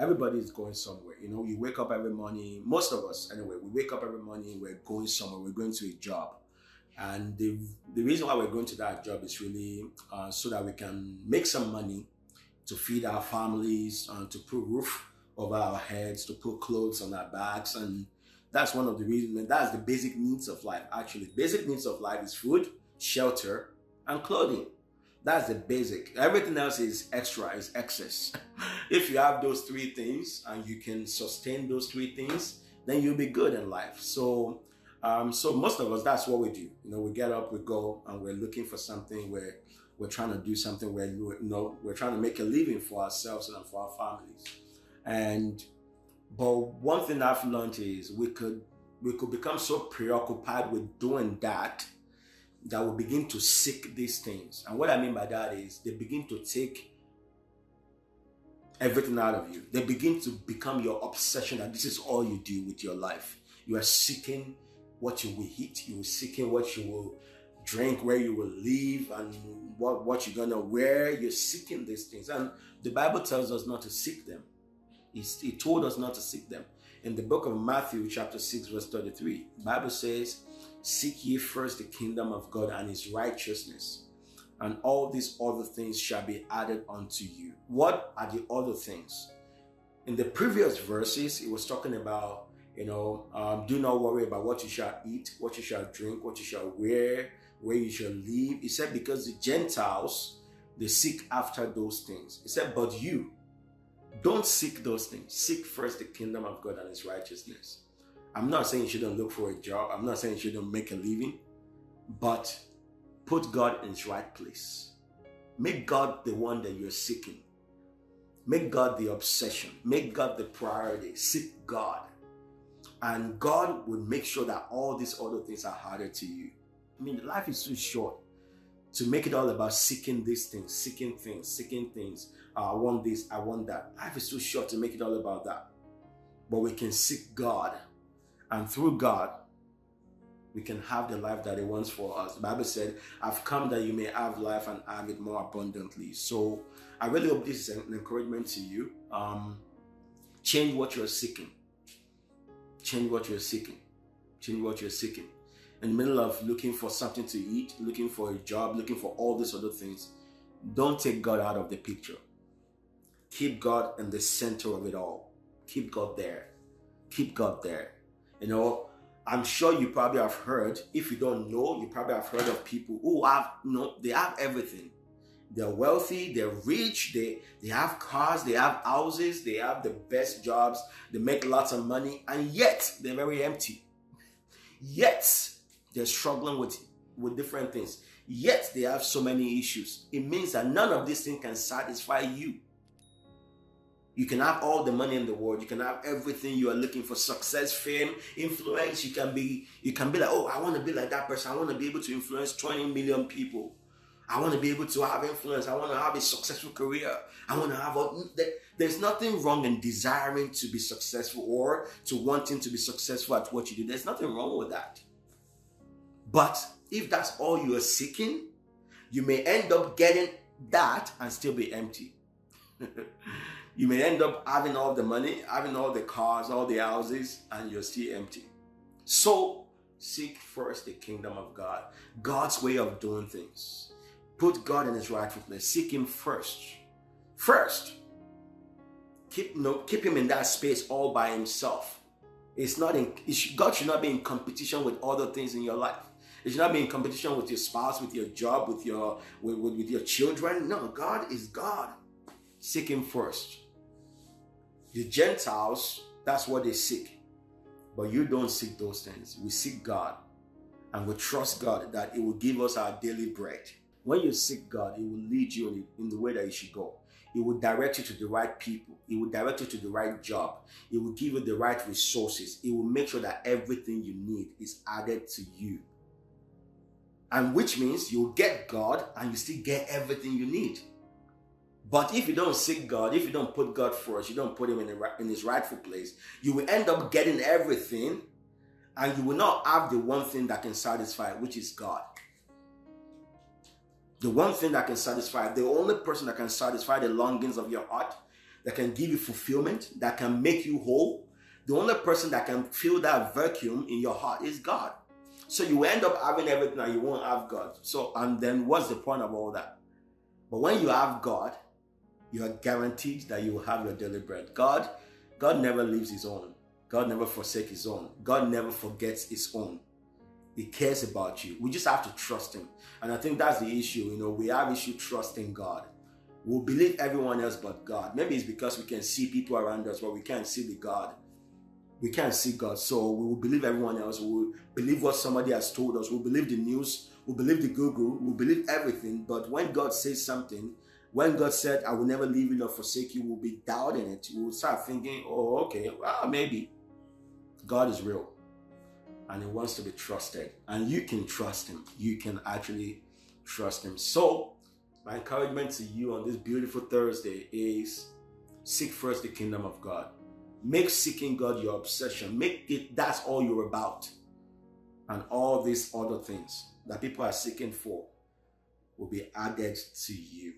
Everybody is going somewhere. You wake up every morning, most of us anyway, we wake up every morning, we're going somewhere, we're going to a job. And the reason why we're going to that job is really so that we can make some money to feed our families, to put roof over our heads, to put clothes on our backs. And that's one of the reasons, and that's the basic needs of life. Actually, basic needs of life is food, shelter, and clothing. That's the basic. Everything else is extra, is excess. If you have those three things and you can sustain those three things, then you'll be good in life. So most of us, that's what we do. We get up, we go, and we're looking for something. We're trying to do something where we're trying to make a living for ourselves and for our families. But one thing I've learned is we could become so preoccupied with doing that we begin to seek these things. And what I mean by that is they begin to take everything out of you. They begin to become your obsession, and this is all you do with your life. You are seeking what you will eat, you are seeking what you will drink, where you will live, and what you're gonna wear. You're seeking these things, and the Bible tells us not to seek them. He told us not to seek them. In the book of Matthew chapter 6 verse 33, the Bible says, "Seek ye first the kingdom of God and his righteousness, and all these other things shall be added unto you." What are the other things? In the previous verses, it was talking about, do not worry about what you shall eat, what you shall drink, what you shall wear, where you shall live. He said, because the Gentiles, they seek after those things. He said, but you, don't seek those things. Seek first the kingdom of God and his righteousness. I'm not saying you shouldn't look for a job. I'm not saying you shouldn't make a living. But put God in his right place. Make God the one that you're seeking. Make God the obsession. Make God the priority. Seek God. And God will make sure that all these other things are harder to you. Life is too short to make it all about seeking these things, seeking things. I want this, I want that. Life is too short to make it all about that. But we can seek God. And through God, we can have the life that he wants for us. The Bible said, "I've come that you may have life and have it more abundantly." So I really hope this is an encouragement to you. Change what you're seeking. Change what you're seeking. Change what you're seeking. In the middle of looking for something to eat, looking for a job, looking for all these other things, don't take God out of the picture. Keep God in the center of it all. Keep God there. Keep God there. I'm sure you probably have heard, if you don't know, you probably have heard of people who have, they have everything. They're wealthy, they're rich, they have cars, they have houses, they have the best jobs, they make lots of money, and yet they're very empty. Yet they're struggling with different things. Yet they have so many issues. It means that none of these things can satisfy you. You can have all the money in the world. You can have everything you are looking for: success, fame, influence. You can be like, oh, I want to be like that person. I want to be able to influence 20 million people. I want to be able to have influence. I want to have a successful career. I want to have there's nothing wrong in desiring to be successful or to wanting to be successful at what you do. There's nothing wrong with that. But if that's all you are seeking, you may end up getting that and still be empty. You may end up having all the money, having all the cars, all the houses, and you're still empty. So seek first the kingdom of God, God's way of doing things. Put God in his rightful place. Seek him first. First. Keep him in that space all by himself. God should not be in competition with other things in your life. It should not be in competition with your spouse, with your job, with your children. No, God is God. Seek him first. The Gentiles, that's what they seek. But you don't seek those things. We seek God. And we trust God that it will give us our daily bread. When you seek God, it will lead you in the way that you should go. It will direct you to the right people. It will direct you to the right job. It will give you the right resources. It will make sure that everything you need is added to you. And which means you'll get God and you still get everything you need. But if you don't seek God, if you don't put God first, you don't put him in his rightful place, you will end up getting everything and you will not have the one thing that can satisfy, which is God. The one thing that can satisfy, the only person that can satisfy the longings of your heart, that can give you fulfillment, that can make you whole. The only person that can fill that vacuum in your heart is God. So you end up having everything and you won't have God. So, and then what's the point of all that? But when you have God, you are guaranteed that you will have your daily bread. God never leaves his own. God never forsakes his own. God never forgets his own. He cares about you. We just have to trust him. And I think that's the issue. We have issue trusting God. We'll believe everyone else but God. Maybe it's because we can see people around us, but we can't see the God. We can't see God. So we will believe everyone else. We will believe what somebody has told us. We'll believe the news. We'll believe the Google. We'll believe everything. But when God says something, when God said, I will never leave you nor forsake you, we'll be doubting it. We'll start thinking, oh, okay, well, maybe. God is real. And he wants to be trusted. And you can trust him. You can actually trust him. So, my encouragement to you on this beautiful Thursday is seek first the kingdom of God. Make seeking God your obsession. Make it that's all you're about. And all these other things that people are seeking for will be added to you.